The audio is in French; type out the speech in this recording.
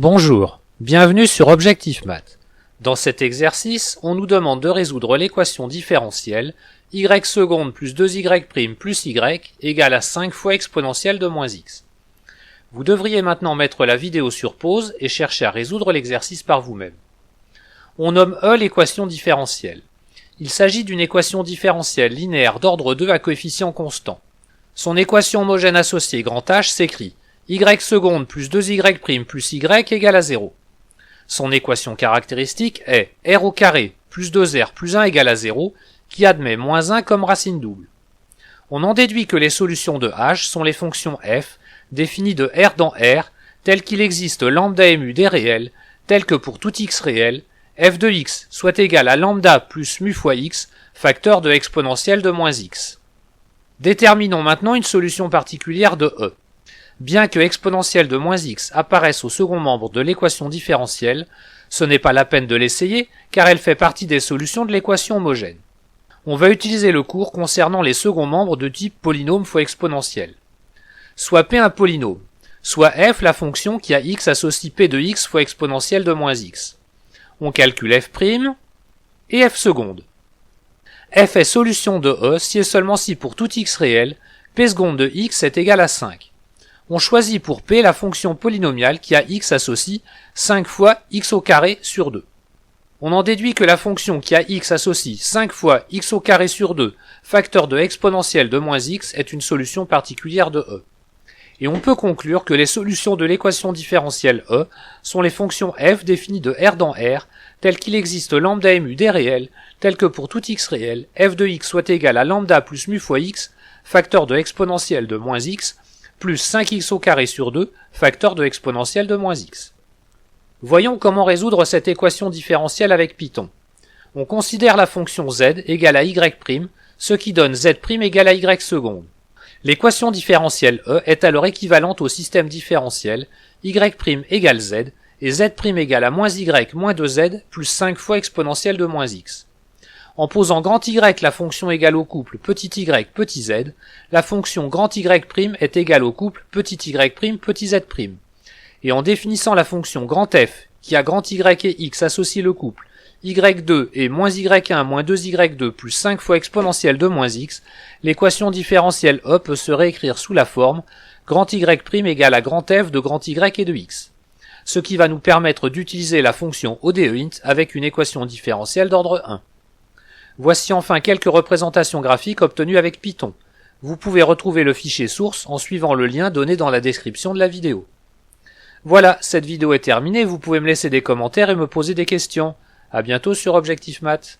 Bonjour, bienvenue sur Objectif Math. Dans cet exercice, on nous demande de résoudre l'équation différentielle y seconde plus 2y' plus y égale à 5 fois exponentielle de moins x. Vous devriez maintenant mettre la vidéo sur pause et chercher à résoudre l'exercice par vous-même. On nomme E l'équation différentielle. Il s'agit d'une équation différentielle linéaire d'ordre 2 à coefficient constant. Son équation homogène associée grand H s'écrit y seconde plus 2y' plus y égale à 0. Son équation caractéristique est r au carré plus 2r plus 1 égale à 0, qui admet moins 1 comme racine double. On en déduit que les solutions de H sont les fonctions f, définies de R dans R, telles qu'il existe lambda mu des réels, tels que pour tout x réel, f de x soit égal à lambda plus mu fois x, facteur de exponentielle de moins x. Déterminons maintenant une solution particulière de E. Bien que exponentielle de moins x apparaisse au second membre de l'équation différentielle, ce n'est pas la peine de l'essayer car elle fait partie des solutions de l'équation homogène. On va utiliser le cours concernant les seconds membres de type polynôme fois exponentielle. Soit P un polynôme, soit f la fonction qui a x associe P de x fois exponentielle de moins x. On calcule f' et f seconde. F est solution de E si et seulement si pour tout x réel, P seconde de x est égal à 5. On choisit pour P la fonction polynomiale qui a x associe 5 fois x au carré sur 2. On en déduit que la fonction qui a x associe 5 fois x au carré sur 2, facteur de exponentielle de moins x, est une solution particulière de E. Et on peut conclure que les solutions de l'équation différentielle E sont les fonctions f définies de R dans R, telles qu'il existe lambda mu des réels, tels que pour tout x réel, f de x soit égal à lambda plus mu fois x, facteur de exponentielle de moins x, plus 5x au carré sur 2, facteur de exponentielle de moins x. Voyons comment résoudre cette équation différentielle avec Python. On considère la fonction z égale à y', ce qui donne z' égale à y seconde. L'équation différentielle E est alors équivalente au système différentiel y' égale z et z' égale à moins y moins 2z plus 5 fois exponentielle de moins x. En posant grand Y la fonction égale au couple petit y petit z, la fonction grand Y' est égale au couple petit y' petit z'. Et en définissant la fonction grand f qui a grand y et x associé le couple y2 et moins y1 moins 2y2 plus 5 fois exponentielle de moins x, l'équation différentielle E peut se réécrire sous la forme grand Y' égale à grand f de grand y et de x, ce qui va nous permettre d'utiliser la fonction ODEINT avec une équation différentielle d'ordre 1. Voici enfin quelques représentations graphiques obtenues avec Python. Vous pouvez retrouver le fichier source en suivant le lien donné dans la description de la vidéo. Voilà, cette vidéo est terminée, vous pouvez me laisser des commentaires et me poser des questions. À bientôt sur Objectif Math.